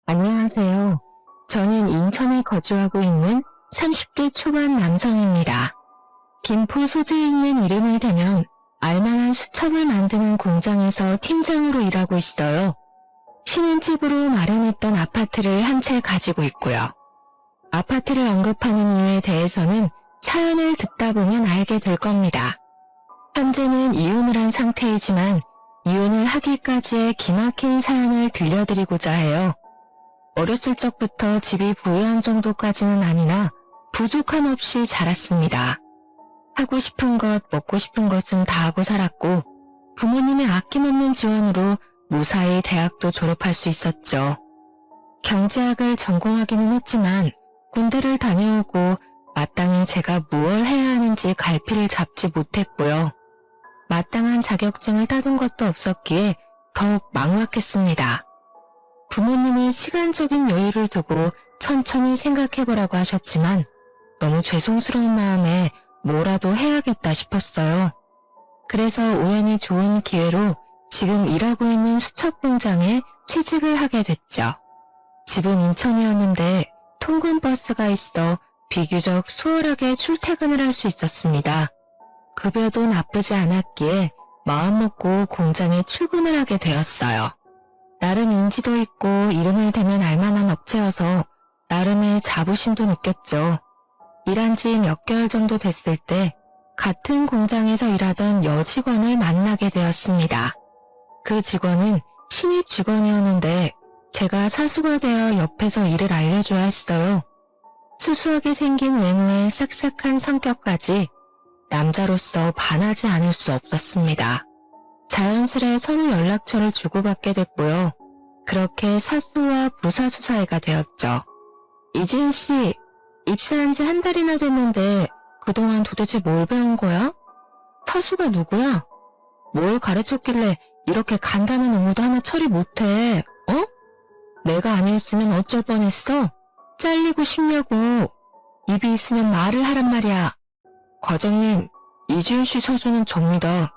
안녕하세요. 저는 인천에 거주하고 있는 30대 초반 남성입니다. 김포 소재에 있는 이름을 대면 알만한 수첩을 만드는 공장에서 팀장으로 일하고 있어요. 신혼집으로 마련했던 아파트를 한 채 가지고 있고요. 아파트를 언급하는 이유에 대해서는 사연을 듣다 보면 알게 될 겁니다. 현재는 이혼을 한 상태이지만 이혼을 하기까지의 기막힌 사연을 들려드리고자 해요. 어렸을 적부터 집이 부유한 정도까지는 아니나 부족함 없이 자랐습니다. 하고 싶은 것, 먹고 싶은 것은 다 하고 살았고 부모님의 아낌없는 지원으로 무사히 대학도 졸업할 수 있었죠. 경제학을 전공하기는 했지만 군대를 다녀오고 마땅히 제가 무엇을 해야 하는지 갈피를 잡지 못했고요. 마땅한 자격증을 따둔 것도 없었기에 더욱 막막했습니다. 부모님이 시간적인 여유를 두고 천천히 생각해보라고 하셨지만 너무 죄송스러운 마음에 뭐라도 해야겠다 싶었어요. 그래서 우연히 좋은 기회로 지금 일하고 있는 수첩 공장에 취직을 하게 됐죠. 집은 인천이었는데 통근버스가 있어 비교적 수월하게 출퇴근을 할 수 있었습니다. 급여도 나쁘지 않았기에 마음먹고 공장에 출근을 하게 되었어요. 나름 인지도 있고 이름을 대면 알만한 업체여서 나름의 자부심도 느꼈죠. 일한 지 몇 개월 정도 됐을 때 같은 공장에서 일하던 여직원을 만나게 되었습니다. 그 직원은 신입 직원이었는데 제가 사수가 되어 옆에서 일을 알려줘야 했어요. 수수하게 생긴 외모에 싹싹한 성격까지 남자로서 반하지 않을 수 없었습니다. 자연스레 서로 연락처를 주고받게 됐고요. 그렇게 사수와 부사수 사이가 되었죠. 이지은 씨, 입사한 지 한 달이나 됐는데 그동안 도대체 뭘 배운 거야? 사수가 누구야? 뭘 가르쳤길래 이렇게 간단한 업무도 하나 처리 못해, 어? 내가 아니었으면 어쩔 뻔했어? 잘리고 싶냐고. 입이 있으면 말을 하란 말이야. 과장님, 이지은 씨 사수는 접니다.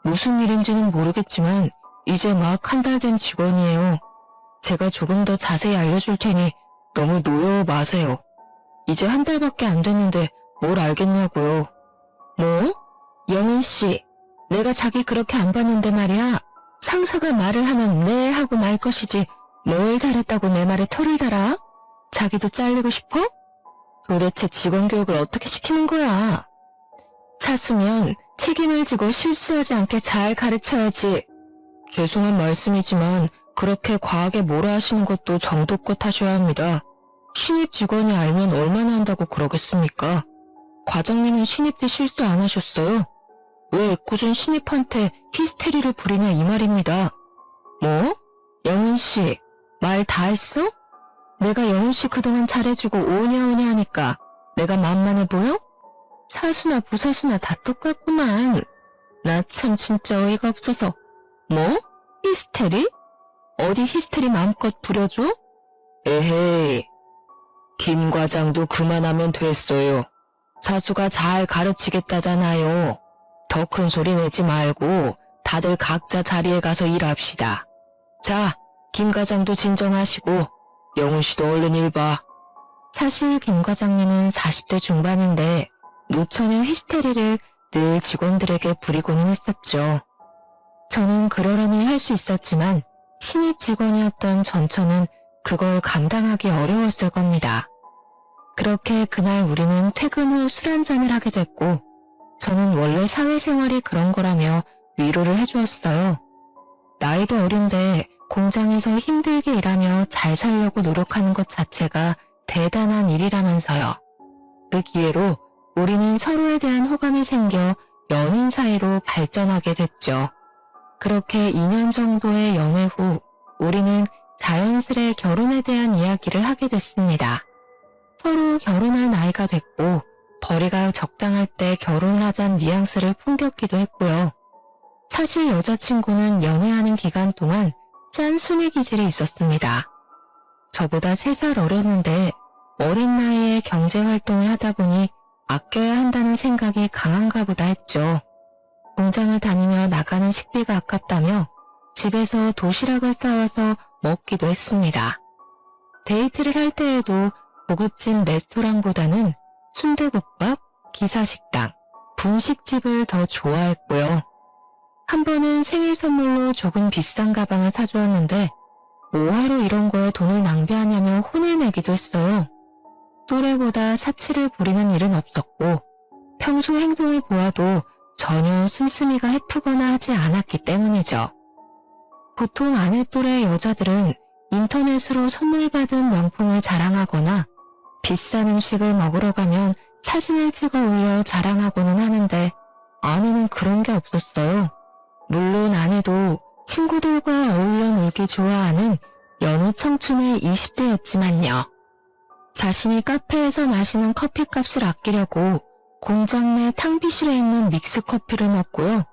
무슨 일인지는 모르겠지만 이제 막 한 달 된 직원이에요. 제가 조금 더 자세히 알려줄 테니 너무 노여워 마세요. 이제 한 달밖에 안 됐는데 뭘 알겠냐고요. 뭐? 영은 씨, 내가 자기 그렇게 안 봤는데 말이야. 상사가 말을 하면 네 하고 말 것이지 뭘 잘했다고 내 말에 토를 달아? 자기도 잘리고 싶어? 도대체 직원 교육을 어떻게 시키는 거야? 사수면 책임을 지고 실수하지 않게 잘 가르쳐야지. 죄송한 말씀이지만 그렇게 과하게 뭐라 하시는 것도 정도껏 하셔야 합니다. 신입 직원이 알면 얼마나 한다고 그러겠습니까? 과장님은 신입 때 실수 안 하셨어요? 왜 애꿎은 신입한테 히스테리를 부리냐 이 말입니다. 뭐? 영은씨, 말 다 했어? 내가 영은씨 그동안 잘해주고 오냐오냐 하니까 내가 만만해 보여? 사수나 부사수나 다 똑같구만. 나 참 진짜 어이가 없어서. 뭐? 히스테리? 어디 히스테리 마음껏 부려줘? 에헤이. 김 과장도 그만하면 됐어요. 사수가 잘 가르치겠다잖아요. 더 큰 소리 내지 말고 다들 각자 자리에 가서 일합시다. 자, 김 과장도 진정하시고 영훈 씨도 얼른 일 봐. 사실 김 과장님은 40대 중반인데 노처녀 히스테리를 늘 직원들에게 부리고는 했었죠. 저는 그러려니 할 수 있었지만 신입 직원이었던 전처는 그걸 감당하기 어려웠을 겁니다. 그렇게 그날 우리는 퇴근 후 술 한잔을 하게 됐고 저는 원래 사회생활이 그런 거라며 위로를 해주었어요. 나이도 어린데 공장에서 힘들게 일하며 잘 살려고 노력하는 것 자체가 대단한 일이라면서요. 그 기회로 우리는 서로에 대한 호감이 생겨 연인 사이로 발전하게 됐죠. 그렇게 2년 정도의 연애 후 우리는 자연스레 결혼에 대한 이야기를 하게 됐습니다. 서로 결혼할 나이가 됐고 벌이가 적당할 때 결혼을 하자는 뉘앙스를 풍겼기도 했고요. 사실 여자친구는 연애하는 기간 동안 짠순이 기질이 있었습니다. 저보다 3살 어렸는데 어린 나이에 경제활동을 하다 보니 아껴야 한다는 생각이 강한가 보다 했죠. 공장을 다니며 나가는 식비가 아깝다며 집에서 도시락을 싸와서 먹기도 했습니다. 데이트를 할 때에도 고급진 레스토랑보다는 순대국밥, 기사식당, 분식집을 더 좋아했고요. 한 번은 생일 선물로 조금 비싼 가방을 사주었는데 뭐하러 이런 거에 돈을 낭비하냐며 혼을 내기도 했어요. 또래보다 사치를 부리는 일은 없었고 평소 행동을 보아도 전혀 씀씀이가 해프거나 하지 않았기 때문이죠. 보통 아내 또래 여자들은 인터넷으로 선물 받은 명품을 자랑하거나 비싼 음식을 먹으러 가면 사진을 찍어 올려 자랑하고는 하는데 아내는 그런 게 없었어요. 물론 아내도 친구들과 어울려 놀기 좋아하는 연애 청춘의 20대였지만요. 자신이 카페에서 마시는 커피값을 아끼려고 공장 내 탕비실에 있는 믹스커피를 먹고요.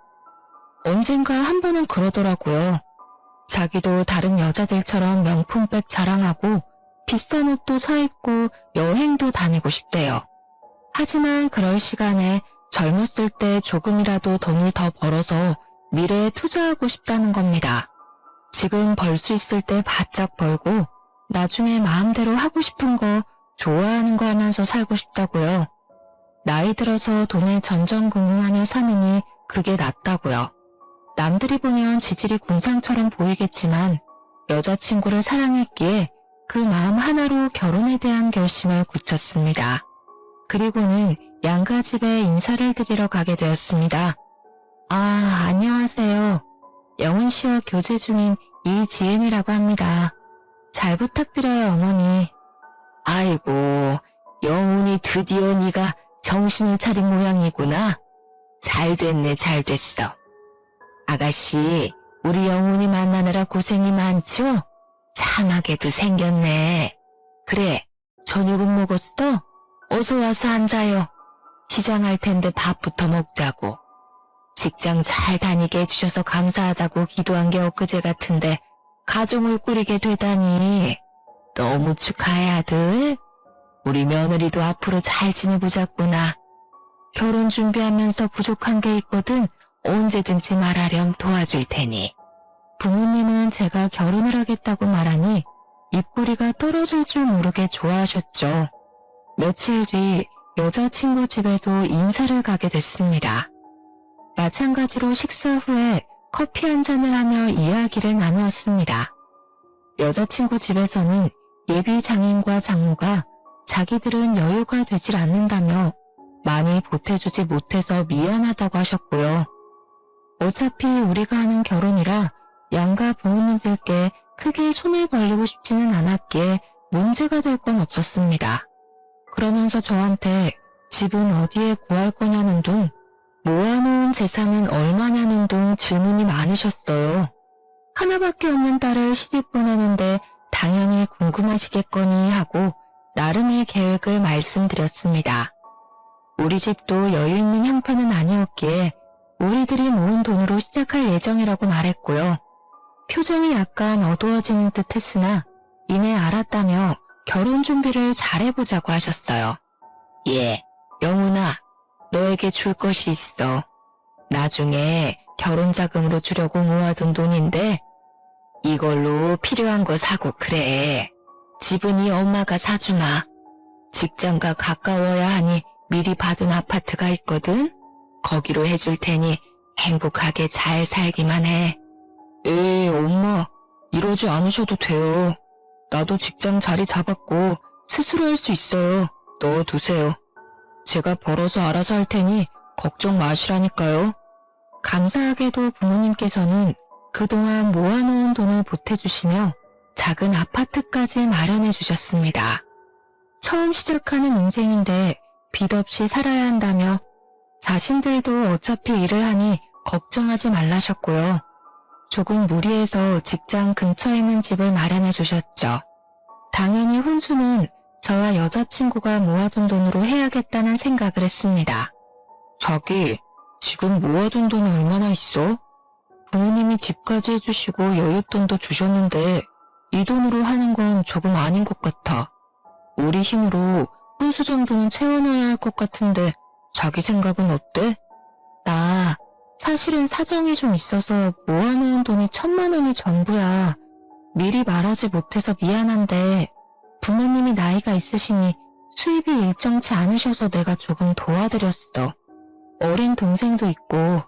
언젠가 한 번은 그러더라고요. 자기도 다른 여자들처럼 명품백 자랑하고 비싼 옷도 사입고 여행도 다니고 싶대요. 하지만 그럴 시간에 젊었을 때 조금이라도 돈을 더 벌어서 미래에 투자하고 싶다는 겁니다. 지금 벌 수 있을 때 바짝 벌고 나중에 마음대로 하고 싶은 거 좋아하는 거 하면서 살고 싶다고요. 나이 들어서 돈에 전전긍긍하며 사느니 그게 낫다고요. 남들이 보면 지질이 궁상처럼 보이겠지만 여자친구를 사랑했기에 그 마음 하나로 결혼에 대한 결심을 굳혔습니다. 그리고는 양가집에 인사를 드리러 가게 되었습니다. 아, 안녕하세요. 영훈 씨와 교제 중인 이지은이라고 합니다. 잘 부탁드려요, 어머니. 아이고, 영훈이 드디어 네가 정신을 차린 모양이구나. 잘 됐네, 잘 됐어. 아가씨, 우리 영훈이 만나느라 고생이 많죠? 참하게도 생겼네. 그래, 저녁은 먹었어? 어서 와서 앉아요. 시장할 텐데 밥부터 먹자고. 직장 잘 다니게 해주셔서 감사하다고 기도한 게 엊그제 같은데 가정을 꾸리게 되다니. 너무 축하해, 아들. 우리 며느리도 앞으로 잘 지내보자꾸나. 결혼 준비하면서 부족한 게 있거든 언제든지 말하렴 도와줄 테니. 부모님은 제가 결혼을 하겠다고 말하니 입꼬리가 떨어질 줄 모르게 좋아하셨죠. 며칠 뒤 여자친구 집에도 인사를 가게 됐습니다. 마찬가지로 식사 후에 커피 한 잔을 하며 이야기를 나누었습니다. 여자친구 집에서는 예비 장인과 장모가 자기들은 여유가 되질 않는다며 많이 보태주지 못해서 미안하다고 하셨고요. 어차피 우리가 하는 결혼이라 양가 부모님들께 크게 손을 벌리고 싶지는 않았기에 문제가 될 건 없었습니다. 그러면서 저한테 집은 어디에 구할 거냐는 둥, 모아놓은 재산은 얼마냐는 둥 질문이 많으셨어요. 하나밖에 없는 딸을 시집 보내는데 당연히 궁금하시겠거니 하고 나름의 계획을 말씀드렸습니다. 우리 집도 여유 있는 형편은 아니었기에 우리들이 모은 돈으로 시작할 예정이라고 말했고요. 표정이 약간 어두워지는 듯 했으나 이내 알았다며 결혼 준비를 잘해보자고 하셨어요. 예, 영훈아, 너에게 줄 것이 있어. 나중에 결혼 자금으로 주려고 모아둔 돈인데 이걸로 필요한 거 사고 그래. 집은 이 엄마가 사주마. 직장과 가까워야 하니 미리 받은 아파트가 있거든. 거기로 해줄 테니 행복하게 잘 살기만 해. 에이, 엄마, 이러지 않으셔도 돼요. 나도 직장 자리 잡았고 스스로 할 수 있어요. 넣어두세요. 제가 벌어서 알아서 할 테니 걱정 마시라니까요. 감사하게도 부모님께서는 그동안 모아놓은 돈을 보태주시며 작은 아파트까지 마련해 주셨습니다. 처음 시작하는 인생인데 빚 없이 살아야 한다며 자신들도 어차피 일을 하니 걱정하지 말라셨고요. 조금 무리해서 직장 근처에 있는 집을 마련해 주셨죠. 당연히 혼수는 저와 여자친구가 모아둔 돈으로 해야겠다는 생각을 했습니다. 자기, 지금 모아둔 돈이 얼마나 있어? 부모님이 집까지 해주시고 여윳돈도 주셨는데 이 돈으로 하는 건 조금 아닌 것 같아. 우리 힘으로 혼수 정도는 채워넣어야 할 것 같은데 자기 생각은 어때? 나 사실은 사정이 좀 있어서 모아놓은 돈이 1,000만 원이 전부야. 미리 말하지 못해서 미안한데 부모님이 나이가 있으시니 수입이 일정치 않으셔서 내가 조금 도와드렸어. 어린 동생도 있고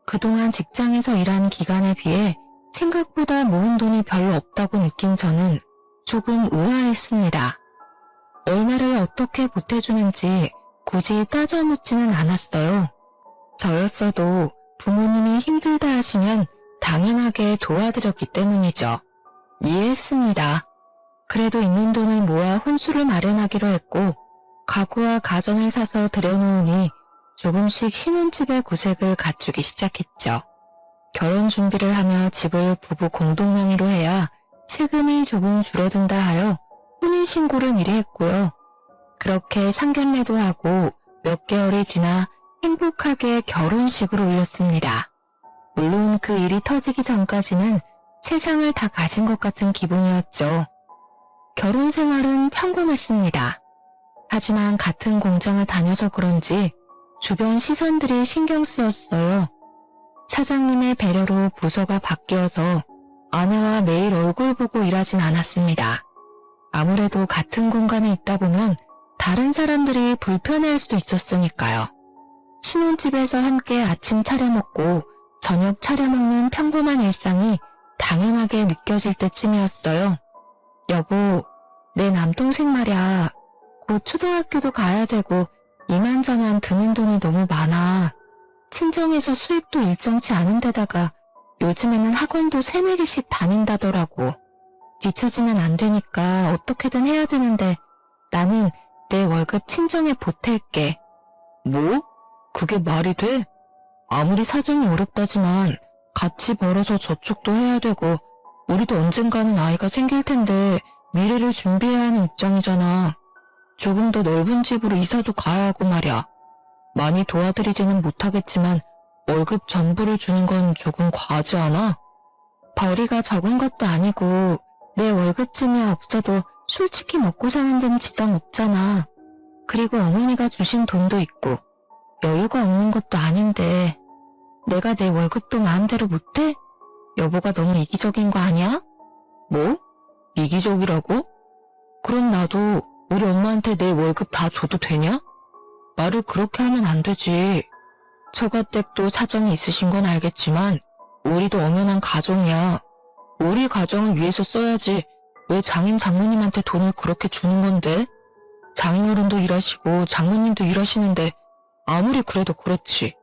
그동안 직장에서 일한 기간에 비해 생각보다 모은 돈이 별로 없다고 느낀 저는 조금 의아했습니다. 얼마를 어떻게 보태주는지 굳이 따져 묻지는 않았어요. 저였어도 부모님이 힘들다 하시면 당연하게 도와드렸기 때문이죠. 이해했습니다. 그래도 있는 돈을 모아 혼수를 마련하기로 했고 가구와 가전을 사서 들여놓으니 조금씩 신혼집의 구색을 갖추기 시작했죠. 결혼 준비를 하며 집을 부부 공동명의로 해야 세금이 조금 줄어든다 하여 혼인신고를 미리 했고요. 그렇게 상견례도 하고 몇 개월이 지나 행복하게 결혼식을 올렸습니다. 물론 그 일이 터지기 전까지는 세상을 다 가진 것 같은 기분이었죠. 결혼 생활은 평범했습니다. 하지만 같은 공장을 다녀서 그런지 주변 시선들이 신경 쓰였어요. 사장님의 배려로 부서가 바뀌어서 아내와 매일 얼굴 보고 일하진 않았습니다. 아무래도 같은 공간에 있다 보면 다른 사람들이 불편해할 수도 있었으니까요. 신혼집에서 함께 아침 차려 먹고 저녁 차려 먹는 평범한 일상이 당연하게 느껴질 때쯤이었어요. 여보, 내 남동생 말이야. 곧 초등학교도 가야 되고 이만저만 드는 돈이 너무 많아. 친정에서 수입도 일정치 않은 데다가 요즘에는 학원도 3-4개씩 다닌다더라고. 뒤처지면 안 되니까 어떻게든 해야 되는데 나는 내 월급 친정에 보탤게. 뭐? 그게 말이 돼? 아무리 사정이 어렵다지만 같이 벌어서 저축도 해야 되고 우리도 언젠가는 아이가 생길 텐데 미래를 준비해야 하는 입장이잖아. 조금 더 넓은 집으로 이사도 가야 하고 말이야. 많이 도와드리지는 못하겠지만 월급 전부를 주는 건 조금 과하지 않아? 벌이가 적은 것도 아니고 내 월급쯤이야 없어도 솔직히 먹고 사는 데는 지장 없잖아. 그리고 어머니가 주신 돈도 있고 여유가 없는 것도 아닌데 내가 내 월급도 마음대로 못해? 여보가 너무 이기적인 거 아니야? 뭐? 이기적이라고? 그럼 나도 우리 엄마한테 내 월급 다 줘도 되냐? 말을 그렇게 하면 안 되지. 처가댁도 사정이 있으신 건 알겠지만 우리도 엄연한 가정이야. 우리 가정을 위해서 써야지 왜 장인 장모님한테 돈을 그렇게 주는 건데? 장인어른도 일하시고 장모님도 일하시는데 아무리 그래도 그렇지.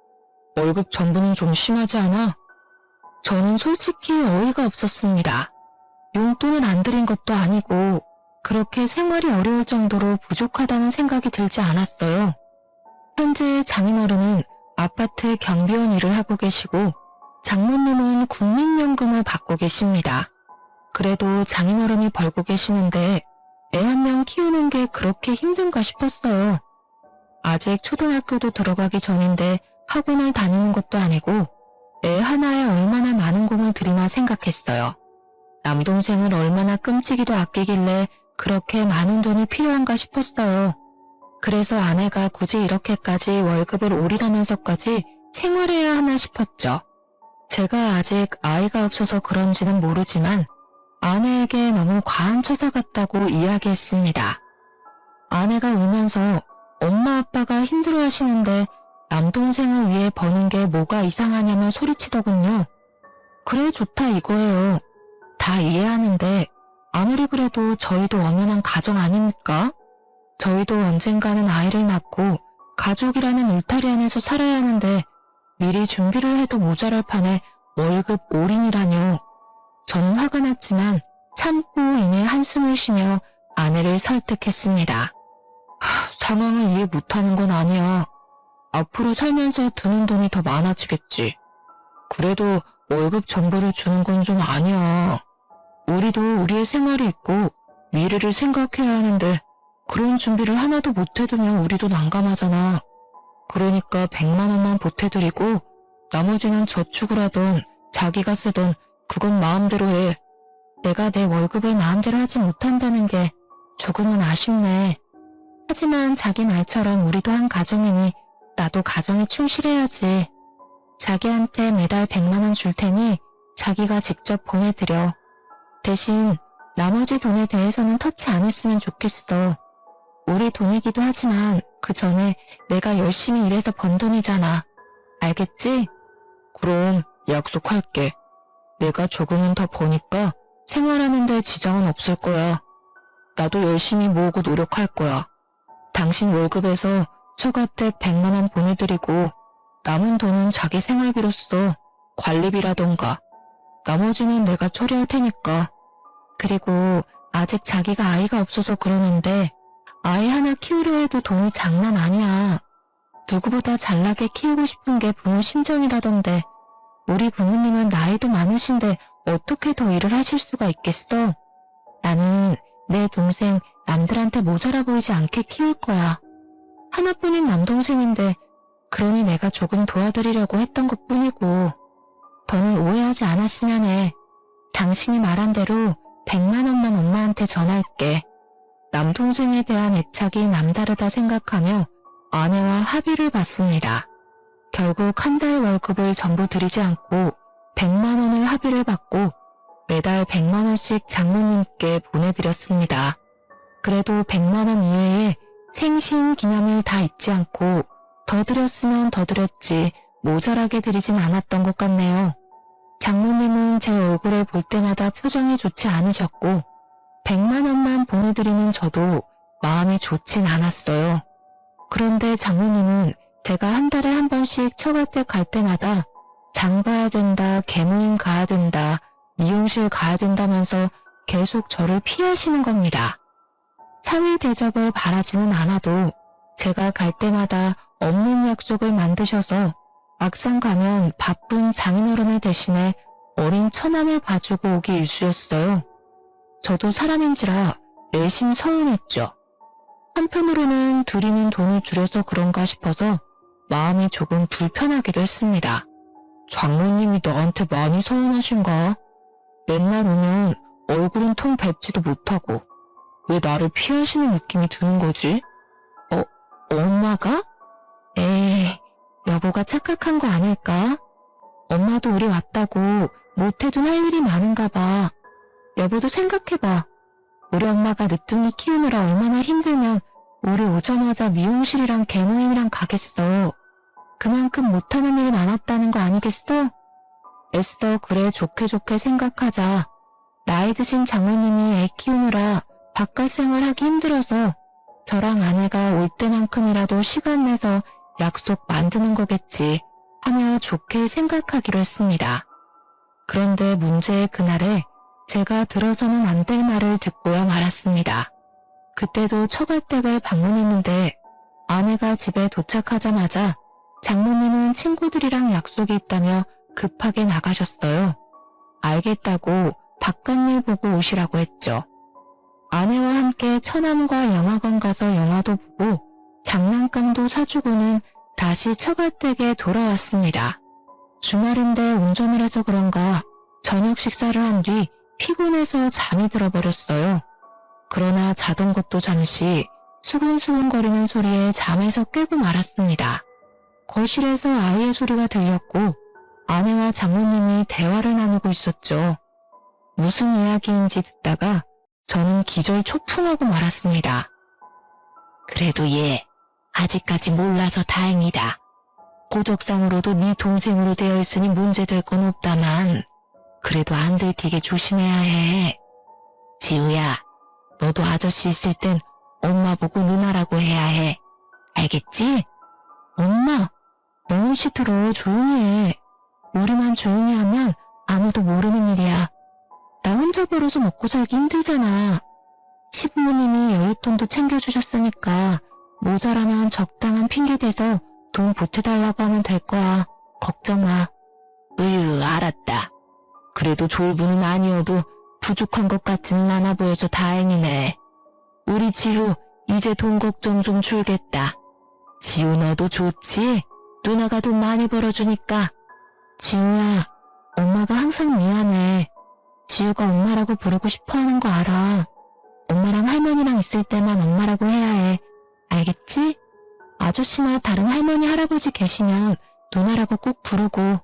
월급 전부는 좀 심하지 않아? 저는 솔직히 어이가 없었습니다. 용돈을 안 드린 것도 아니고 그렇게 생활이 어려울 정도로 부족하다는 생각이 들지 않았어요. 현재 장인어른은 아파트 경비원 일을 하고 계시고 장모님은 국민연금을 받고 계십니다. 그래도 장인어른이 벌고 계시는데 애 한 명 키우는 게 그렇게 힘든가 싶었어요. 아직 초등학교도 들어가기 전인데 학원을 다니는 것도 아니고 애 하나에 얼마나 많은 공을 들이나 생각했어요. 남동생을 얼마나 끔찍이도 아끼길래 그렇게 많은 돈이 필요한가 싶었어요. 그래서 아내가 굳이 이렇게까지 월급을 올인하면서까지 생활해야 하나 싶었죠. 제가 아직 아이가 없어서 그런지는 모르지만 아내에게 너무 과한 처사 같다고 이야기했습니다. 아내가 울면서 엄마 아빠가 힘들어하시는데 남동생을 위해 버는 게 뭐가 이상하냐며 소리치더군요. 그래 좋다 이거예요. 다 이해하는데 아무리 그래도 저희도 엄연한 가정 아닙니까? 저희도 언젠가는 아이를 낳고 가족이라는 울타리 안에서 살아야 하는데 미리 준비를 해도 모자랄 판에 월급 올인이라뇨. 저는 화가 났지만 참고 이내 한숨을 쉬며 아내를 설득했습니다. 상황을 이해 못하는 건 아니야. 앞으로 살면서 드는 돈이 더 많아지겠지. 그래도 월급 전부를 주는 건 좀 아니야. 우리도 우리의 생활이 있고 미래를 생각해야 하는데 그런 준비를 하나도 못 해두면 우리도 난감하잖아. 그러니까 100만 원만 보태드리고 나머지는 저축을 하던 자기가 쓰던 그건 마음대로 해. 내가 내 월급을 마음대로 하지 못한다는 게 조금은 아쉽네. 하지만 자기 말처럼 우리도 한 가정이니 나도 가정에 충실해야지. 자기한테 매달 100만 원 줄 테니 자기가 직접 보내드려. 대신 나머지 돈에 대해서는 터치 안 했으면 좋겠어. 우리 돈이기도 하지만 그 전에 내가 열심히 일해서 번 돈이잖아. 알겠지? 그럼 약속할게. 내가 조금은 더 버니까 생활하는 데 지장은 없을 거야. 나도 열심히 모으고 노력할 거야. 당신 월급에서 처가댁 100만 원 보내드리고 남은 돈은 자기 생활비로서 관리비라던가 나머지는 내가 처리할 테니까. 그리고 아직 자기가 아이가 없어서 그러는데 아이 하나 키우려 해도 돈이 장난 아니야. 누구보다 잘나게 키우고 싶은 게 부모 심정이라던데 우리 부모님은 나이도 많으신데 어떻게 더 일을 하실 수가 있겠어? 나는 내 동생 남들한테 모자라 보이지 않게 키울 거야. 하나뿐인 남동생인데 그러니 내가 조금 도와드리려고 했던 것뿐이고 더는 오해하지 않았으면 해. 당신이 말한 대로 100만 원만 엄마한테 전할게. 남동생에 대한 애착이 남다르다 생각하며 아내와 합의를 봤습니다. 결국 한 달 월급을 전부 드리지 않고 100만 원을 합의를 받고 매달 100만 원씩 장모님께 보내드렸습니다. 그래도 100만 원 이외에 생신 기념일 다 잊지 않고 더 드렸으면 더 드렸지 모자라게 드리진 않았던 것 같네요. 장모님은 제 얼굴을 볼 때마다 표정이 좋지 않으셨고 100만 원만 보내드리는 저도 마음이 좋진 않았어요. 그런데 장모님은 제가 한 달에 한 번씩 처가댁 갈 때마다 장 봐야 된다, 계모임 가야 된다, 미용실 가야 된다면서 계속 저를 피하시는 겁니다. 사위 대접을 바라지는 않아도 제가 갈 때마다 없는 약속을 만드셔서 막상 가면 바쁜 장인어른을 대신해 어린 처남을 봐주고 오기 일쑤였어요. 저도 사람인지라 내심 서운했죠. 한편으로는 드리는 돈을 줄여서 그런가 싶어서 마음이 조금 불편하기도 했습니다. 장모님이 나한테 많이 서운하신가? 맨날 오면 얼굴은 통 뵙지도 못하고 왜 나를 피하시는 느낌이 드는 거지? 엄마가? 에이, 여보가 착각한 거 아닐까? 엄마도 우리 왔다고 못해도 할 일이 많은가 봐. 여보도 생각해봐. 우리 엄마가 늦둥이 키우느라 얼마나 힘들면 우리 오자마자 미용실이랑 계모임이랑 가겠어. 그만큼 못하는 일이 많았다는 거 아니겠어? 애써 그래 좋게 좋게 생각하자. 나이 드신 장모님이 애 키우느라 바깥 생활하기 힘들어서 저랑 아내가 올 때만큼이라도 시간 내서 약속 만드는 거겠지 하며 좋게 생각하기로 했습니다. 그런데 문제의 그날에 제가 들어서는 안 될 말을 듣고야 말았습니다. 그때도 처가댁을 방문했는데 아내가 집에 도착하자마자 장모님은 친구들이랑 약속이 있다며 급하게 나가셨어요. 알겠다고 바깥일 보고 오시라고 했죠. 아내와 함께 처남과 영화관 가서 영화도 보고 장난감도 사주고는 다시 처가댁에 돌아왔습니다. 주말인데 운전을 해서 그런가 저녁 식사를 한 뒤 피곤해서 잠이 들어버렸어요. 그러나 자던 것도 잠시 수근수근거리는 소리에 잠에서 깨고 말았습니다. 거실에서 아이의 소리가 들렸고 아내와 장모님이 대화를 나누고 있었죠. 무슨 이야기인지 듣다가 저는 기절초풍하고 말았습니다. 그래도 얘 아직까지 몰라서 다행이다. 고적상으로도 네 동생으로 되어 있으니 문제될 건 없다만 그래도 안 들키게 조심해야 해. 지우야, 너도 아저씨 있을 땐 엄마 보고 누나라고 해야 해. 알겠지? 엄마, 너무 시들어. 조용히 해. 우리만 조용히 하면 아무도 모르는 일이야. 나 혼자 벌어서 먹고 살기 힘들잖아. 시부모님이 여윳돈도 챙겨주셨으니까 모자라면 적당한 핑계대서 돈 보태달라고 하면 될 거야. 걱정 마. 알았다. 그래도 졸부는 아니어도 부족한 것 같지는 않아 보여서 다행이네. 우리 지우 이제 돈 걱정 좀 줄겠다. 지우 너도 좋지? 누나가 돈 많이 벌어주니까. 지우야, 엄마가 항상 미안해. 지우가 엄마라고 부르고 싶어하는 거 알아. 엄마랑 할머니랑 있을 때만 엄마라고 해야 해. 알겠지? 아저씨나 다른 할머니 할아버지 계시면 누나라고 꼭 부르고.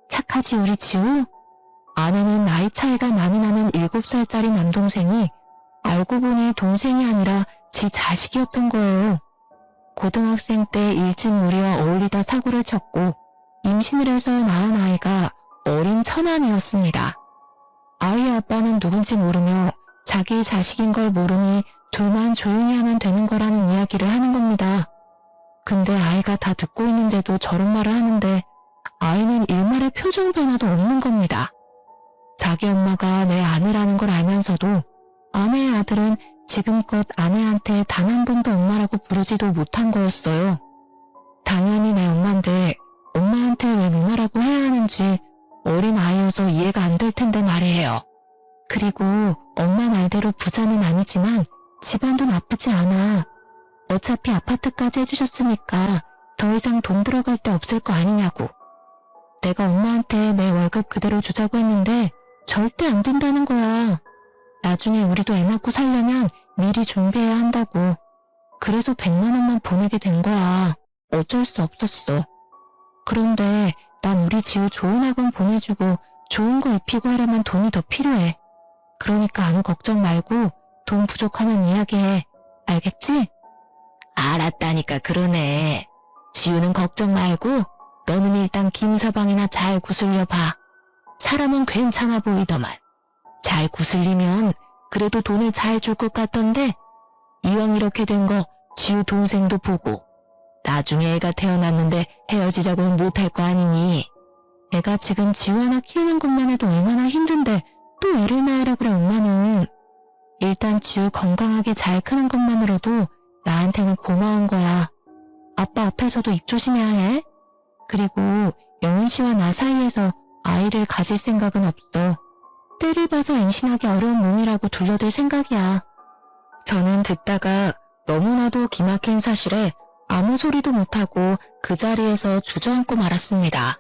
착하지 우리 지우? 아내는 나이 차이가 많이 나는 7살짜리 남동생이 알고 보니 동생이 아니라 지 자식이었던 거예요. 고등학생 때 일진 무리와 어울리다 사고를 쳤고 임신을 해서 낳은 아이가 어린 처남이었습니다. 아이의 아빠는 누군지 모르며 자기 자식인 걸 모르니 둘만 조용히 하면 되는 거라는 이야기를 하는 겁니다. 근데 아이가 다 듣고 있는데도 저런 말을 하는데 아이는 일말의 표정 변화도 없는 겁니다. 자기 엄마가 내 아내라는 걸 알면서도 아내의 아들은 지금껏 아내한테 단 한 번도 엄마라고 부르지도 못한 거였어요. 당연히 내 엄마인데 엄마한테 왜 누나라고 해야 하는지 어린 아이여서 이해가 안 될 텐데 말이에요. 그리고 엄마 말대로 부자는 아니지만 집안도 나쁘지 않아. 어차피 아파트까지 해주셨으니까 더 이상 돈 들어갈 데 없을 거 아니냐고. 내가 엄마한테 내 월급 그대로 주자고 했는데 절대 안 된다는 거야. 나중에 우리도 애 낳고 살려면 미리 준비해야 한다고. 그래서 100만 원만 보내게 된 거야. 어쩔 수 없었어. 그런데 난 우리 지우 좋은 학원 보내주고 좋은 거 입히고 하려면 돈이 더 필요해. 그러니까 아무 걱정 말고 돈 부족하면 이야기해. 알겠지? 알았다니까 그러네. 지우는 걱정 말고 너는 일단 김서방이나 잘 구슬려 봐. 사람은 괜찮아 보이더만. 잘 구슬리면 그래도 돈을 잘 줄 것 같던데 이왕 이렇게 된 거 지우 동생도 보고 나중에 애가 태어났는데 헤어지자고는 못할 거 아니니. 애가 지금 지우 하나 키우는 것만 해도 얼마나 힘든데 또 애를 낳으라 그래 엄마는. 일단 지우 건강하게 잘 크는 것만으로도 나한테는 고마운 거야. 아빠 앞에서도 입 조심해야 해. 그리고 영훈 씨와 나 사이에서 아이를 가질 생각은 없어. 때를 봐서 임신하기 어려운 몸이라고 둘러댈 생각이야. 저는 듣다가 너무나도 기막힌 사실에 아무 소리도 못하고 그 자리에서 주저앉고 말았습니다.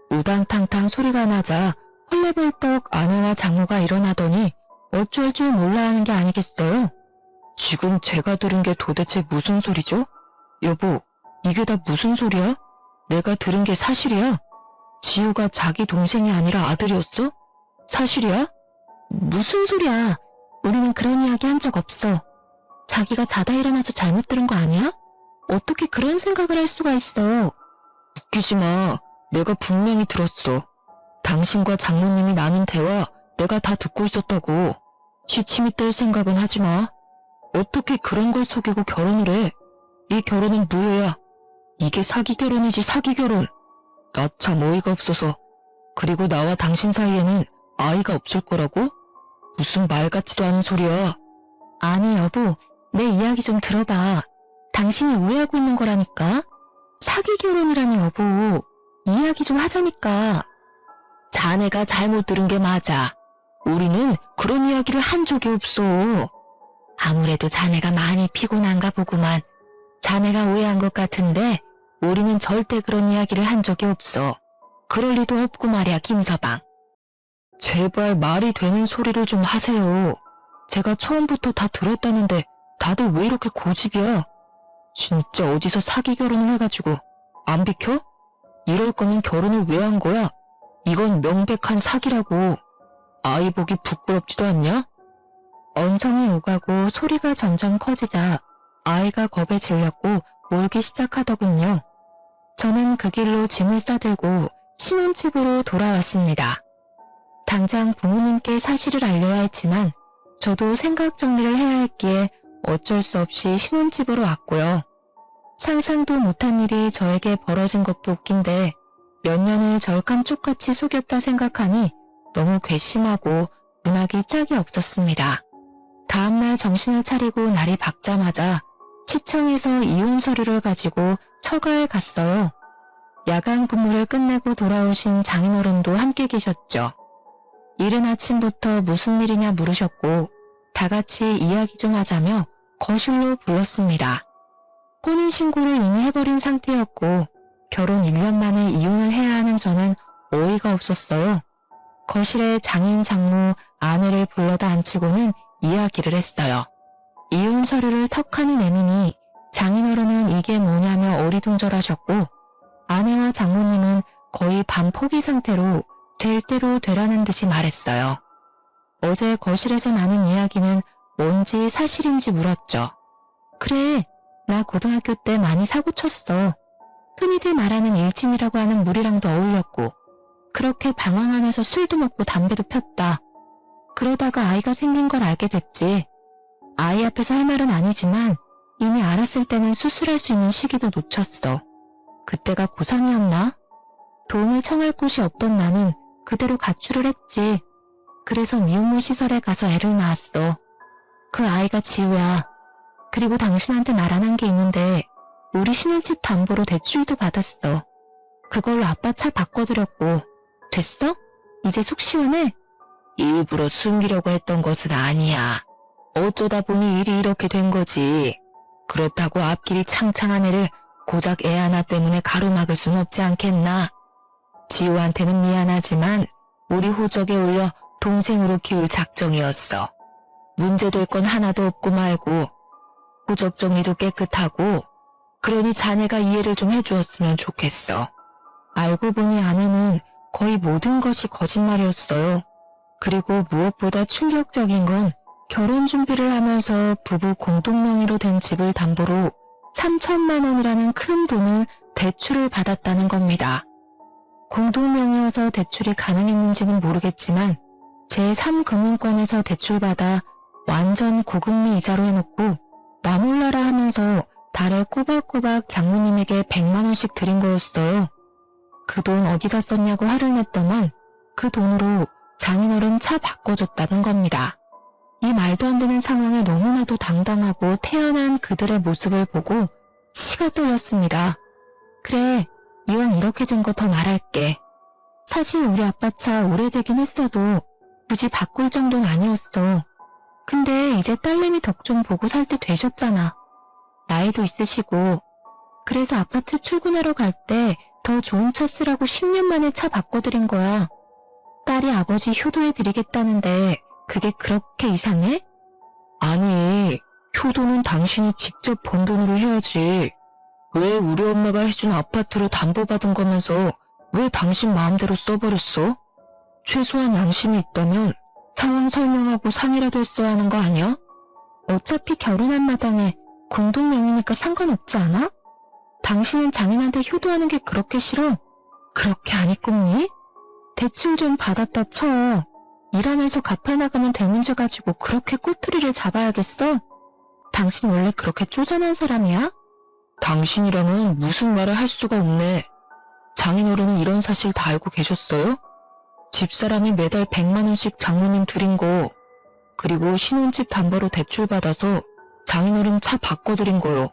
우당탕탕 소리가 나자 헐레벌떡 아내와 장모가 일어나더니 어쩔 줄 몰라 하는 게 아니겠어요? 지금 제가 들은 게 도대체 무슨 소리죠? 여보, 이게 다 무슨 소리야? 내가 들은 게 사실이야? 지우가 자기 동생이 아니라 아들이었어? 사실이야? 무슨 소리야? 우리는 그런 이야기 한 적 없어. 자기가 자다 일어나서 잘못 들은 거 아니야? 어떻게 그런 생각을 할 수가 있어? 웃기지 마. 내가 분명히 들었어. 당신과 장모님이 나눈 대화 내가 다 듣고 있었다고. 시침이 뜰 생각은 하지 마. 어떻게 그런 걸 속이고 결혼을 해? 이 결혼은 무효야. 이게 사기 결혼이지 사기 결혼. 나 참 어이가 없어서. 그리고 나와 당신 사이에는 아이가 없을 거라고? 무슨 말 같지도 않은 소리야. 아니 여보, 내 이야기 좀 들어봐. 당신이 오해하고 있는 거라니까. 사기 결혼이라니 여보. 이야기 좀 하자니까. 자네가 잘못 들은 게 맞아. 우리는 그런 이야기를 한 적이 없어. 아무래도 자네가 많이 피곤한가 보구만. 자네가 오해한 것 같은데 우리는 절대 그런 이야기를 한 적이 없어. 그럴 리도 없고 말이야 김서방. 제발 말이 되는 소리를 좀 하세요. 제가 처음부터 다 들었다는데 다들 왜 이렇게 고집이야? 진짜 어디서 사기 결혼을 해가지고 안 비켜? 이럴 거면 결혼을 왜 한 거야? 이건 명백한 사기라고. 아이 보기 부끄럽지도 않냐? 언성이 오가고 소리가 점점 커지자 아이가 겁에 질렸고 울기 시작하더군요. 저는 그 길로 짐을 싸들고 신혼집으로 돌아왔습니다. 당장 부모님께 사실을 알려야 했지만 저도 생각 정리를 해야 했기에 어쩔 수 없이 신혼집으로 왔고요. 상상도 못한 일이 저에게 벌어진 것도 웃긴데 몇 년을 절 깜쪽같이 속였다 생각하니 너무 괘씸하고 문학이 짝이 없었습니다. 다음날 정신을 차리고 날이 밝자마자 시청에서 이혼 서류를 가지고 처가에 갔어요. 야간 근무를 끝내고 돌아오신 장인어른도 함께 계셨죠. 이른 아침부터 무슨 일이냐 물으셨고 다 같이 이야기 좀 하자며 거실로 불렀습니다. 혼인신고를 이미 해버린 상태였고 결혼 1년 만에 이혼을 해야 하는 저는 어이가 없었어요. 거실에 장인, 장모, 아내를 불러다 앉히고는 이야기를 했어요. 이혼 서류를 턱하니 내미니 장인어른은 이게 뭐냐며 어리둥절하셨고 아내와 장모님은 거의 반포기 상태로 될 대로 되라는 듯이 말했어요. 어제 거실에서 나눈 이야기는 뭔지 사실인지 물었죠. 그래, 나 고등학교 때 많이 사고 쳤어. 흔히들 말하는 일진이라고 하는 무리랑도 어울렸고, 그렇게 방황하면서 술도 먹고 담배도 폈다. 그러다가 아이가 생긴 걸 알게 됐지. 아이 앞에서 할 말은 아니지만 이미 알았을 때는 수술할 수 있는 시기도 놓쳤어. 그때가 고3이었나? 도움을 청할 곳이 없던 나는 그대로 가출을 했지. 그래서 미혼모 시설에 가서 애를 낳았어. 그 아이가 지우야. 그리고 당신한테 말 안 한 게 있는데 우리 신혼집 담보로 대출도 받았어. 그걸로 아빠 차 바꿔드렸고. 됐어? 이제 속 시원해? 일부러 숨기려고 했던 것은 아니야. 어쩌다 보니 일이 이렇게 된 거지. 그렇다고 앞길이 창창한 애를 고작 애 하나 때문에 가로막을 순 없지 않겠나? 지우한테는 미안하지만 우리 호적에 올려 동생으로 키울 작정이었어. 문제될 건 하나도 없고 말고 호적 정리도 깨끗하고 그러니 자네가 이해를 좀 해주었으면 좋겠어. 알고 보니 아내는 거의 모든 것이 거짓말이었어요. 그리고 무엇보다 충격적인 건 결혼 준비를 하면서 부부 공동명의로 된 집을 담보로 3천만 원이라는 큰 돈을 대출을 받았다는 겁니다. 공동명의여서 대출이 가능했는지는 모르겠지만 제3금융권에서 대출받아 완전 고금리 이자로 해놓고 나 몰라라 하면서 달에 꼬박꼬박 장모님에게 100만 원씩 드린 거였어요. 그 돈 어디다 썼냐고 화를 냈더만 그 돈으로 장인어른 차 바꿔줬다는 겁니다. 이 말도 안 되는 상황에 너무나도 당당하고 태연한 그들의 모습을 보고 치가 떨렸습니다. 그래, 이왕 이렇게 된 거 더 말할게. 사실 우리 아빠 차 오래되긴 했어도 굳이 바꿀 정도는 아니었어. 근데 이제 딸내미 덕 좀 보고 살 때 되셨잖아. 나이도 있으시고. 그래서 아파트 출근하러 갈 때 더 좋은 차 쓰라고 10년 만에 차 바꿔드린 거야. 딸이 아버지 효도해드리겠다는데 그게 그렇게 이상해? 아니, 효도는 당신이 직접 번 돈으로 해야지. 왜 우리 엄마가 해준 아파트로 담보받은 거면서 왜 당신 마음대로 써버렸어? 최소한 양심이 있다면 상황 설명하고 상의라도 했어야 하는 거 아니야? 어차피 결혼한 마당에 공동명의니까 상관없지 않아? 당신은 장인한테 효도하는 게 그렇게 싫어? 그렇게 안 이꼽니? 대출 좀 받았다 쳐. 일하면서 갚아나가면 될 문제 가지고 그렇게 꼬투리를 잡아야겠어? 당신 원래 그렇게 쪼잔한 사람이야? 당신이랑은 무슨 말을 할 수가 없네. 장인어른은 이런 사실 다 알고 계셨어요? 집사람이 매달 100만 원씩 장모님 드린 거, 그리고 신혼집 담보로 대출 받아서 장인어른 차 바꿔드린 거요.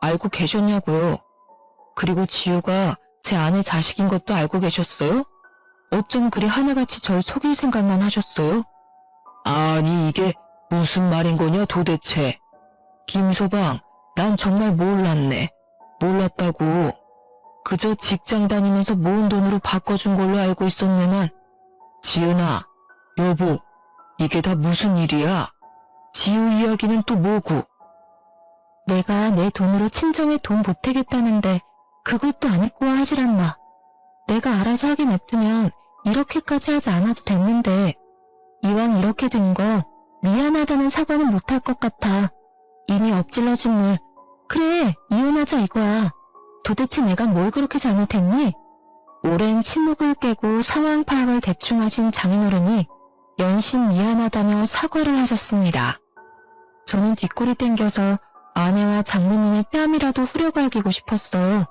알고 계셨냐고요? 그리고 지우가 제 아내 자식인 것도 알고 계셨어요? 어쩜 그리 하나같이 절 속일 생각만 하셨어요? 아니 이게 무슨 말인 거냐 도대체. 김서방, 난 정말 몰랐네. 몰랐다고. 그저 직장 다니면서 모은 돈으로 바꿔준 걸로 알고 있었네만. 지은아, 여보, 이게 다 무슨 일이야? 지우 이야기는 또 뭐고? 내가 내 돈으로 친정에 돈 보태겠다는데 그것도 안 입고 하질 않나. 내가 알아서 하게 냅두면 이렇게까지 하지 않아도 됐는데 이왕 이렇게 된 거 미안하다는 사과는 못할 것 같아. 이미 엎질러진 물. 그래, 이혼하자 이거야. 도대체 내가 뭘 그렇게 잘못했니? 오랜 침묵을 깨고 상황 파악을 대충 하신 장인어른이 연신 미안하다며 사과를 하셨습니다. 저는 뒷골이 땡겨서 아내와 장모님의 뺨이라도 후려갈기고 싶었어요.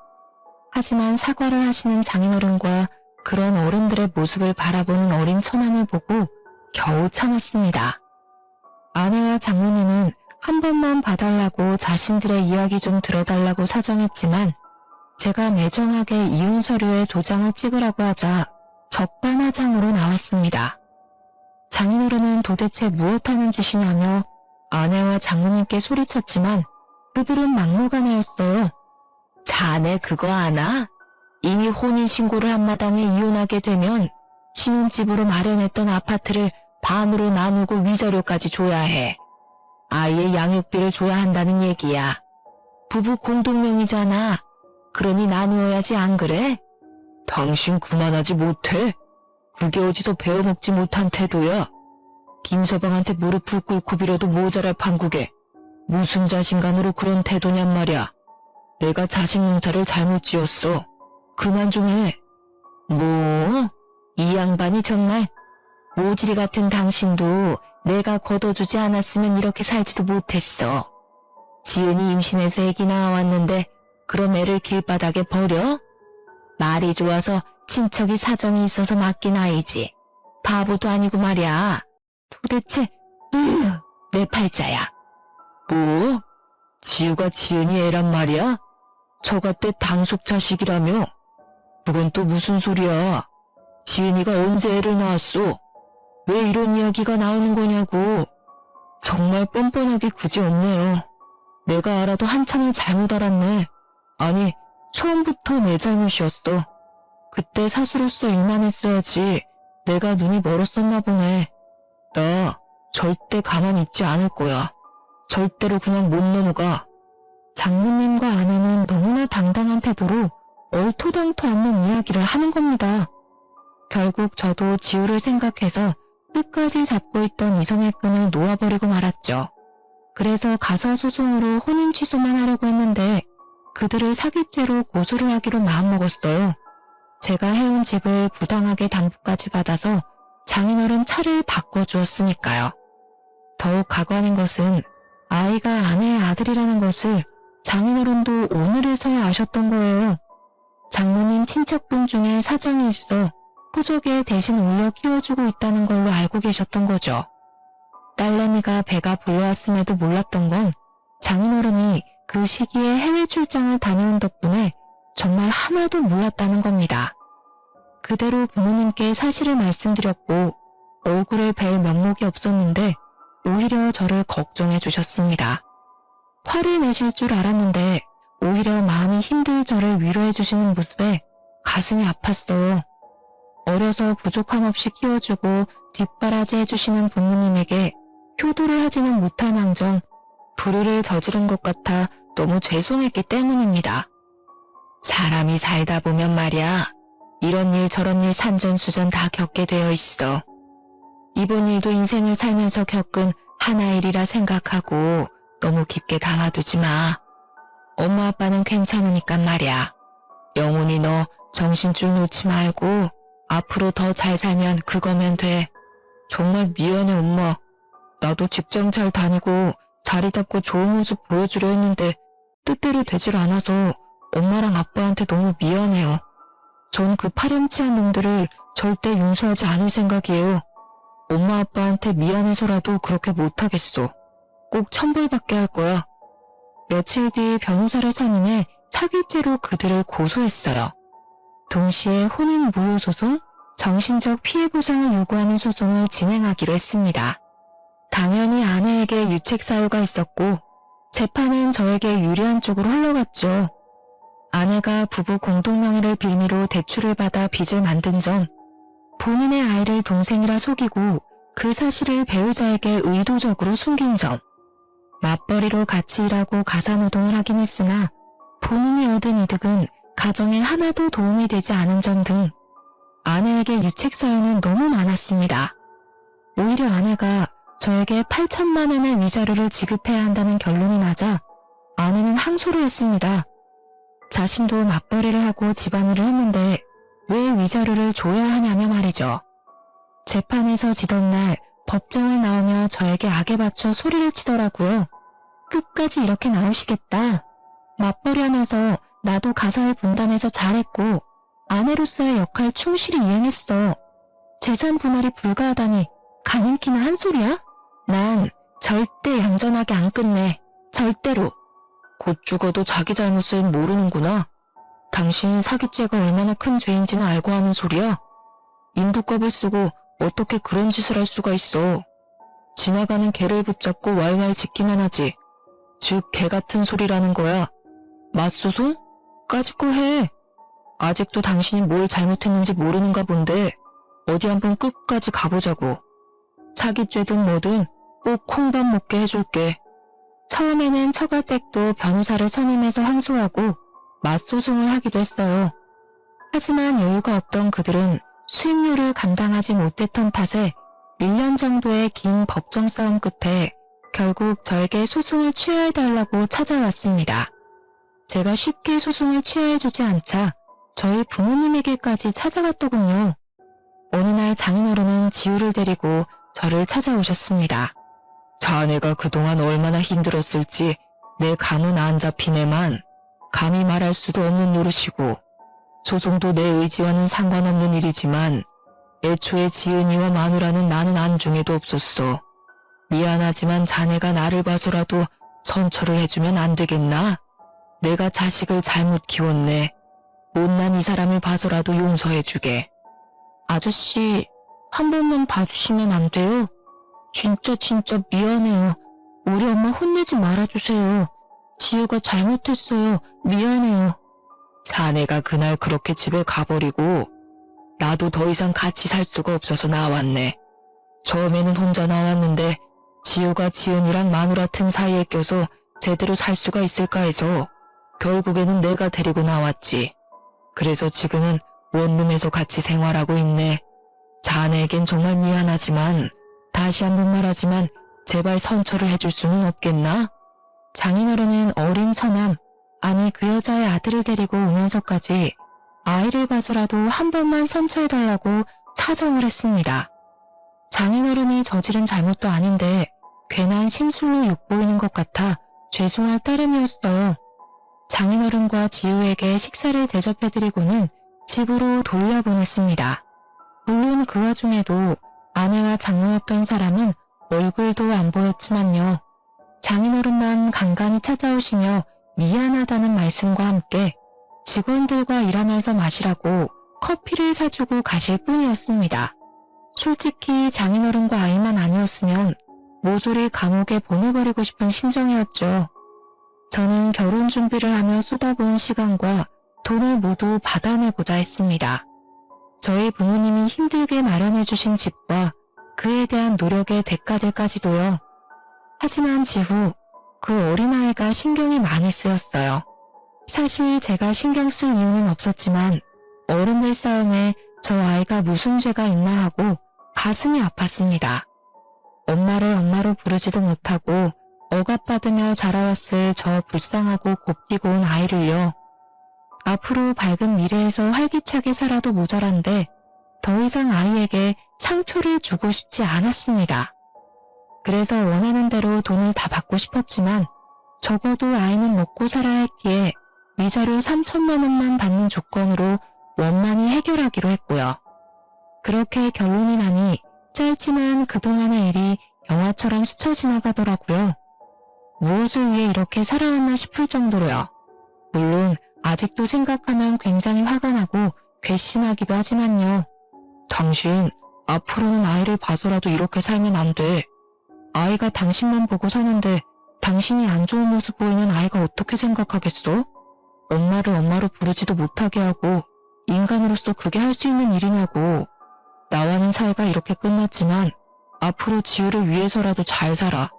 하지만 사과를 하시는 장인어른과 그런 어른들의 모습을 바라보는 어린 처남을 보고 겨우 참았습니다. 아내와 장모님은 한 번만 봐달라고 자신들의 이야기 좀 들어달라고 사정했지만 제가 매정하게 이혼 서류에 도장을 찍으라고 하자 적반하장으로 나왔습니다. 장인어른은 도대체 무엇하는 짓이냐며 아내와 장모님께 소리쳤지만 그들은 막무가내였어요. 자네 그거 아나? 이미 혼인신고를 한 마당에 이혼하게 되면 신혼집으로 마련했던 아파트를 반으로 나누고 위자료까지 줘야 해. 아이의 양육비를 줘야 한다는 얘기야. 부부 공동명의잖아. 그러니 나누어야지 안 그래? 당신 그만하지 못해? 그게 어디서 배워먹지 못한 태도야? 김서방한테 무릎을 꿇고 빌어도 모자랄 판국에 무슨 자신감으로 그런 태도냔 말이야. 내가 자식 농사를 잘못 지었어. 그만 좀 해. 뭐? 이 양반이 정말 모지리 같은 당신도 내가 걷어주지 않았으면 이렇게 살지도 못했어. 지은이 임신해서 애기 낳아왔는데 그럼 애를 길바닥에 버려? 말이 좋아서 친척이 사정이 있어서 맡긴 아이지. 바보도 아니고 말이야. 도대체 내 팔자야. 뭐? 지우가 지은이 애란 말이야? 저같대 당숙 자식이라며? 그건 또 무슨 소리야? 지은이가 언제 애를 낳았어? 왜 이런 이야기가 나오는 거냐고. 정말 뻔뻔하게 그지없네요. 내가 알아도 한참을 잘못 알았네. 아니, 처음부터 내 잘못이었어. 그때 사수로서 일만 했어야지. 내가 눈이 멀었었나 보네. 나 절대 가만히 있지 않을 거야. 절대로 그냥 못 넘어가. 장모님과 아내는 너무나 당당한 태도로 얼토당토 않는 이야기를 하는 겁니다. 결국 저도 지우를 생각해서 끝까지 잡고 있던 이성의 끈을 놓아버리고 말았죠. 그래서 가사소송으로 혼인 취소만 하려고 했는데 그들을 사기죄로 고소를 하기로 마음먹었어요. 제가 해온 집을 부당하게 담보까지 받아서 장인어른 차를 바꿔주었으니까요. 더욱 가관인 것은 아이가 아내의 아들이라는 것을 장인어른도 오늘에서야 아셨던 거예요. 장모님 친척분 중에 사정이 있어 호적에 대신 올려 키워주고 있다는 걸로 알고 계셨던 거죠. 딸내미가 배가 불러왔음에도 몰랐던 건 장인어른이 그 시기에 해외 출장을 다녀온 덕분에 정말 하나도 몰랐다는 겁니다. 그대로 부모님께 사실을 말씀드렸고 얼굴을 뵐 면목이 없었는데 오히려 저를 걱정해 주셨습니다. 화를 내실 줄 알았는데 오히려 마음이 힘들 저를 위로해 주시는 모습에 가슴이 아팠어요. 어려서 부족함 없이 키워주고 뒷바라지 해주시는 부모님에게 효도를 하지는 못할 망정 불의를 저지른 것 같아 너무 죄송했기 때문입니다. 사람이 살다 보면 말이야, 이런 일 저런 일 산전수전 다 겪게 되어 있어. 이번 일도 인생을 살면서 겪은 하나의 일이라 생각하고 너무 깊게 담아두지 마. 엄마 아빠는 괜찮으니까 말이야. 영훈이 너 정신줄 놓지 말고 앞으로 더 잘 살면 그거면 돼. 정말 미안해 엄마. 나도 직장 잘 다니고 자리 잡고 좋은 모습 보여주려 했는데 뜻대로 되질 않아서 엄마랑 아빠한테 너무 미안해요. 전 그 파렴치한 놈들을 절대 용서하지 않을 생각이에요. 엄마 아빠한테 미안해서라도 그렇게 못하겠어. 꼭 천벌받게 할 거야. 며칠 뒤 변호사를 선임해 사기죄로 그들을 고소했어요. 동시에 혼인 무효 소송, 정신적 피해 보상을 요구하는 소송을 진행하기로 했습니다. 당연히 아내에게 유책 사유가 있었고 재판은 저에게 유리한 쪽으로 흘러갔죠. 아내가 부부 공동명의를 빌미로 대출을 받아 빚을 만든 점, 본인의 아이를 동생이라 속이고 그 사실을 배우자에게 의도적으로 숨긴 점, 맞벌이로 같이 일하고 가사노동을 하긴 했으나 본인이 얻은 이득은 가정에 하나도 도움이 되지 않은 점 등 아내에게 유책 사유는 너무 많았습니다. 오히려 아내가 저에게 8천만 원의 위자료를 지급해야 한다는 결론이 나자 아내는 항소를 했습니다. 자신도 맞벌이를 하고 집안일을 했는데 왜 위자료를 줘야 하냐며 말이죠. 재판에서 지던 날 법정을 나오며 저에게 악에 받쳐 소리를 치더라고요. 끝까지 이렇게 나오시겠다. 맞벌이 하면서 나도 가사를 분담해서 잘했고 아내로서의 역할 충실히 이행했어. 재산 분할이 불가하다니 가님키나 한 소리야? 난 절대 얌전하게 안 끝내. 절대로. 곧 죽어도 자기 잘못을 모르는구나. 당신 사기죄가 얼마나 큰 죄인지는 알고 하는 소리야? 인두껍을 쓰고 어떻게 그런 짓을 할 수가 있어. 지나가는 개를 붙잡고 왈왈 짖기만 하지. 즉 개 같은 소리라는 거야. 맞소송? 까짓거 해. 아직도 당신이 뭘 잘못했는지 모르는가 본데 어디 한번 끝까지 가보자고. 사기죄든 뭐든 꼭 콩밥 먹게 해줄게. 처음에는 처가댁도 변호사를 선임해서 항소하고 맞소송을 하기도 했어요. 하지만 여유가 없던 그들은 수임료를 감당하지 못했던 탓에 1년 정도의 긴 법정 싸움 끝에 결국 저에게 소송을 취하해달라고 찾아왔습니다. 제가 쉽게 소송을 취하해주지 않자 저희 부모님에게까지 찾아왔더군요. 어느 날 장인어른은 지우를 데리고 저를 찾아오셨습니다. 자네가 그동안 얼마나 힘들었을지 내 감은 안 잡히네만 감히 말할 수도 없는 노릇이고 소송도 내 의지와는 상관없는 일이지만 애초에 지은이와 마누라는 나는 안중에도 없었어. 미안하지만 자네가 나를 봐서라도 선처를 해주면 안 되겠나? 내가 자식을 잘못 키웠네. 못난 이 사람을 봐서라도 용서해주게. 아저씨, 한 번만 봐주시면 안 돼요? 진짜 미안해요. 우리 엄마 혼내지 말아주세요. 지우가 잘못했어요. 미안해요. 자네가 그날 그렇게 집에 가버리고 나도 더 이상 같이 살 수가 없어서 나왔네. 처음에는 혼자 나왔는데 지우가 지은이랑 마누라 틈 사이에 껴서 제대로 살 수가 있을까 해서 결국에는 내가 데리고 나왔지. 그래서 지금은 원룸에서 같이 생활하고 있네. 자네에겐 정말 미안하지만 다시 한번 말하지만 제발 선처를 해줄 수는 없겠나? 장인어른은 어린 처남, 아니 그 여자의 아들을 데리고 오면서까지 아이를 봐서라도 한 번만 선처해달라고 사정을 했습니다. 장인어른이 저지른 잘못도 아닌데 괜한 심술로 욕보이는 것 같아 죄송할 따름이었어요. 장인어른과 지우에게 식사를 대접해드리고는 집으로 돌려보냈습니다. 물론 그 와중에도 아내와 장모였던 사람은 얼굴도 안 보였지만요. 장인어른만 간간히 찾아오시며 미안하다는 말씀과 함께 직원들과 일하면서 마시라고 커피를 사주고 가실 뿐이었습니다. 솔직히 장인어른과 아이만 아니었으면 모조리 감옥에 보내버리고 싶은 심정이었죠. 저는 결혼 준비를 하며 쏟아부은 시간과 돈을 모두 받아내고자 했습니다. 저희 부모님이 힘들게 마련해주신 집과 그에 대한 노력의 대가들까지도요. 하지만 지후 그 어린아이가 신경이 많이 쓰였어요. 사실 제가 신경 쓸 이유는 없었지만 어른들 싸움에 저 아이가 무슨 죄가 있나 하고 가슴이 아팠습니다. 엄마를 엄마로 부르지도 못하고 억압받으며 자라왔을 저 불쌍하고 곱디고 온 아이를요. 앞으로 밝은 미래에서 활기차게 살아도 모자란데 더 이상 아이에게 상처를 주고 싶지 않았습니다. 그래서 원하는 대로 돈을 다 받고 싶었지만 적어도 아이는 먹고 살아야 했기에 위자료 3천만 원만 받는 조건으로 원만히 해결하기로 했고요. 그렇게 결론이 나니 짧지만 그동안의 일이 영화처럼 스쳐 지나가더라고요. 무엇을 위해 이렇게 살아왔나 싶을 정도로요. 물론 아직도 생각하면 굉장히 화가 나고 괘씸하기도 하지만요. 당신 앞으로는 아이를 봐서라도 이렇게 살면 안 돼. 아이가 당신만 보고 사는데 당신이 안 좋은 모습 보이면 아이가 어떻게 생각하겠어? 엄마를 엄마로 부르지도 못하게 하고 인간으로서 그게 할 수 있는 일이냐고. 나와는 사이가 이렇게 끝났지만 앞으로 지우를 위해서라도 잘 살아.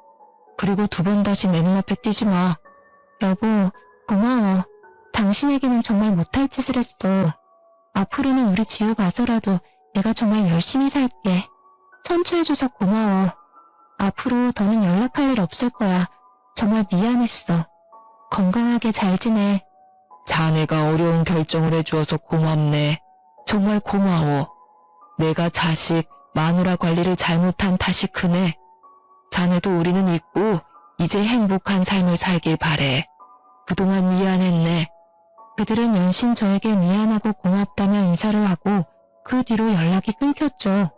그리고 두 번 다시 내 눈앞에 띄지 마. 여보, 고마워. 당신에게는 정말 못할 짓을 했어. 앞으로는 우리 지우 봐서라도 내가 정말 열심히 살게. 선처해줘서 고마워. 앞으로 더는 연락할 일 없을 거야. 정말 미안했어. 건강하게 잘 지내. 자네가 어려운 결정을 해주어서 고맙네. 정말 고마워. 내가 자식, 마누라 관리를 잘못한 탓이 크네. 자네도 우리는 있고 이제 행복한 삶을 살길 바래. 그동안 미안했네. 그들은 연신 저에게 미안하고 고맙다며 인사를 하고 그 뒤로 연락이 끊겼죠.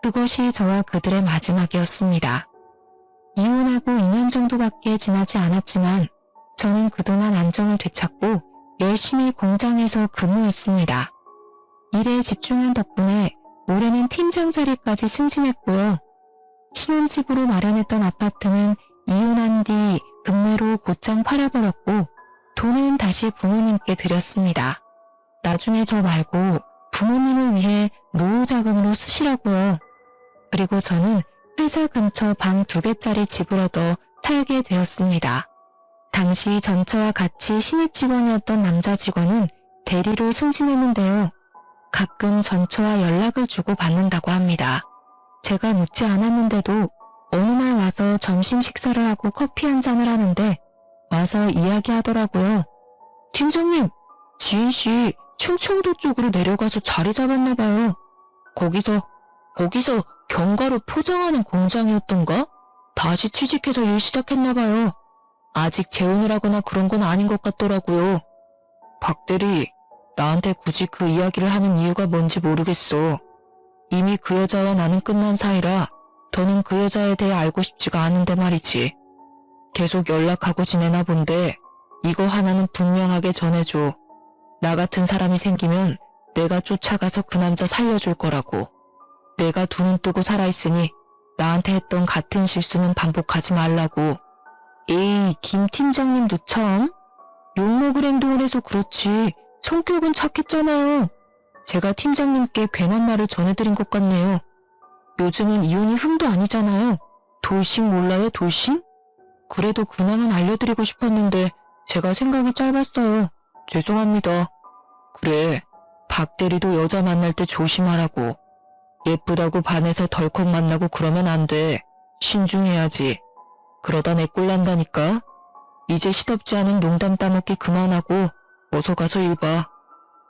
그것이 저와 그들의 마지막이었습니다. 이혼하고 2년 정도밖에 지나지 않았지만 저는 그동안 안정을 되찾고 열심히 공장에서 근무했습니다. 일에 집중한 덕분에 올해는 팀장 자리까지 승진했고요. 신혼집으로 마련했던 아파트는 이혼한 뒤 급매로 곧장 팔아버렸고 돈은 다시 부모님께 드렸습니다. 나중에 저 말고 부모님을 위해 노후 자금으로 쓰시라고요. 그리고 저는 회사 근처 방 2개짜리 집을 얻어 살게 되었습니다. 당시 전처와 같이 신입 직원이었던 남자 직원은 대리로 승진했는데요. 가끔 전처와 연락을 주고 받는다고 합니다. 제가 묻지 않았는데도 어느 날 와서 점심 식사를 하고 커피 한 잔을 하는데 와서 이야기하더라고요. 팀장님, 지인씨 충청도 쪽으로 내려가서 자리 잡았나 봐요. 거기서 견과류 포장하는 공장이었던가? 다시 취직해서 일 시작했나 봐요. 아직 재혼을 하거나 그런 건 아닌 것 같더라고요. 박 대리, 나한테 굳이 그 이야기를 하는 이유가 뭔지 모르겠어. 이미 그 여자와 나는 끝난 사이라 더는 그 여자에 대해 알고 싶지가 않은데 말이지. 계속 연락하고 지내나 본데 이거 하나는 분명하게 전해줘. 나 같은 사람이 생기면 내가 쫓아가서 그 남자 살려줄 거라고. 내가 두 눈 뜨고 살아있으니 나한테 했던 같은 실수는 반복하지 말라고. 에이, 김 팀장님도 참. 욕먹을 행동을 해서 그렇지 성격은 착했잖아요. 제가 팀장님께 괜한 말을 전해드린 것 같네요. 요즘은 이혼이 흠도 아니잖아요. 돌싱 몰라요, 돌싱? 그래도 근황은 알려드리고 싶었는데 제가 생각이 짧았어요. 죄송합니다. 그래, 박 대리도 여자 만날 때 조심하라고. 예쁘다고 반해서 덜컥 만나고 그러면 안 돼. 신중해야지. 그러다 내 꼴 난다니까. 이제 시덥지 않은 농담 따먹기 그만하고 어서 가서 일 봐.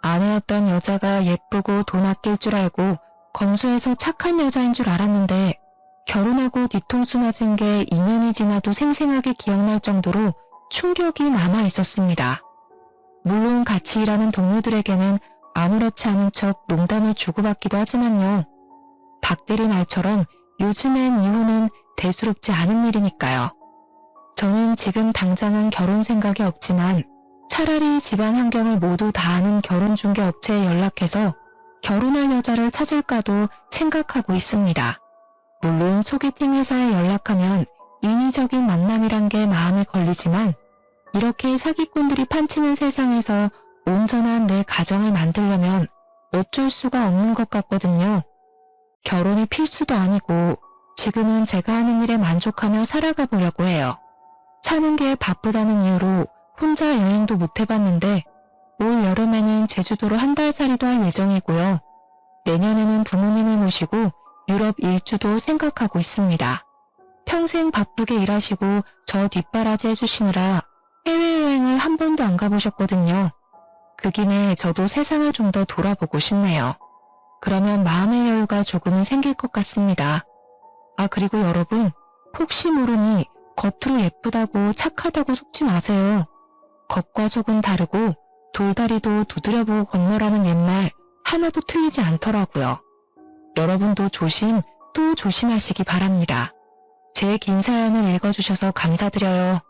아내였던 여자가 예쁘고 돈 아낄 줄 알고 검소해서 착한 여자인 줄 알았는데 결혼하고 뒤통수 맞은 게 2년이 지나도 생생하게 기억날 정도로 충격이 남아 있었습니다. 물론 같이 일하는 동료들에게는 아무렇지 않은 척 농담을 주고받기도 하지만요. 박 대리 말처럼 요즘엔 이혼은 대수롭지 않은 일이니까요. 저는 지금 당장은 결혼 생각이 없지만 차라리 집안 환경을 모두 다 아는 결혼중개업체에 연락해서 결혼할 여자를 찾을까도 생각하고 있습니다. 물론 소개팅 회사에 연락하면 인위적인 만남이란 게 마음에 걸리지만 이렇게 사기꾼들이 판치는 세상에서 온전한 내 가정을 만들려면 어쩔 수가 없는 것 같거든요. 결혼이 필수도 아니고 지금은 제가 하는 일에 만족하며 살아가 보려고 해요. 사는 게 바쁘다는 이유로 혼자 여행도 못 해봤는데 올 여름에는 제주도로 한 달 살이도 할 예정이고요. 내년에는 부모님을 모시고 유럽 일주도 생각하고 있습니다. 평생 바쁘게 일하시고 저 뒷바라지 해주시느라 해외여행을 한 번도 안 가보셨거든요. 그 김에 저도 세상을 좀 더 돌아보고 싶네요. 그러면 마음의 여유가 조금은 생길 것 같습니다. 아, 그리고 여러분, 혹시 모르니 겉으로 예쁘다고 착하다고 속지 마세요. 겉과 속은 다르고 돌다리도 두드려보고 건너라는 옛말 하나도 틀리지 않더라고요. 여러분도 조심 또 조심하시기 바랍니다. 제 긴 사연을 읽어주셔서 감사드려요.